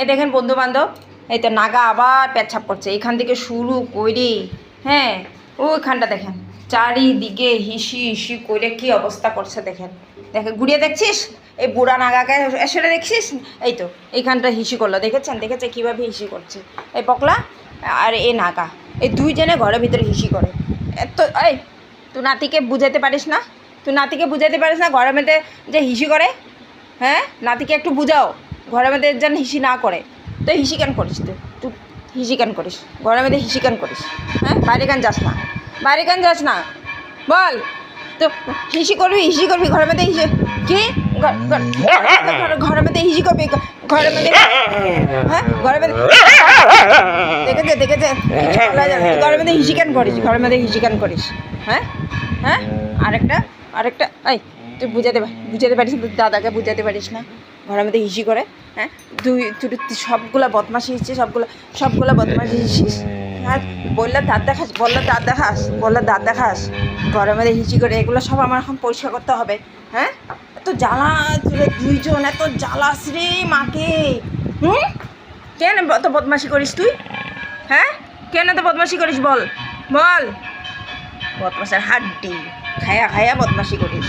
এই দেখেন বন্ধু বান্ধব, এই তো নাগা আবার পেচ্ছাপ করছে এখান থেকে শুরু করি। হ্যাঁ, ওইখানটা দেখেন চারিদিকে হিসি হিসি করে কি অবস্থা করছে দেখেন। দেখেন ঘুরিয়ে দেখছিস এই বুড়া নাগাকে এসে দেখছিস, এই তো এইখানটা হিসি করলো, দেখেছে কীভাবে হিসি করছে এই পকলা আর এই নাগা, এই দুইজনে ঘরের ভিতরে হিসি করে। এত এই তুই নাতিকে বুঝাতে পারিস না? ঘরের মধ্যে যে হিসি করে? হ্যাঁ, নাতিকে একটু বুঝাও ঘরের মধ্যে যেন হিসি না করে। তো হিসি কেন করিস? তুই হিসি কেন করিস ঘরের মধ্যে? হিসি কেন করিস? হ্যাঁ, বাইরে কেন যাস না? বল তো হিসি করবি ঘরের মধ্যে হিসি কি? ঘরের মধ্যে হিসি করবি ঘরের মধ্যে? হ্যাঁ, ঘরের মধ্যে দেখেছে ঘরের মধ্যে হিসি কেন করিস? হ্যাঁ, আরেকটা এই তুই বুঝাতে পারিস না? দাদাকে বুঝাতে পারিস না ঘরের মধ্যে হিসি করে? হ্যাঁ, তুই সবগুলা বদমাশি হিসছিস, সবগুলা বদমাশি হিসছিস। হ্যাঁ, বললে দাঁত দেখাস ঘরের মধ্যে হিসি করে। এগুলো সব আমার এখন পরিষ্কার করতে হবে। হ্যাঁ, এত জ্বালা দুইজন, এত জ্বালাস রে মাকে। কেন এত বদমাশি করিস তুই? হ্যাঁ, কেন এত বদমাশি করিস বল? বদমাশের হাড্ডি খায়া বদমাশি করিস।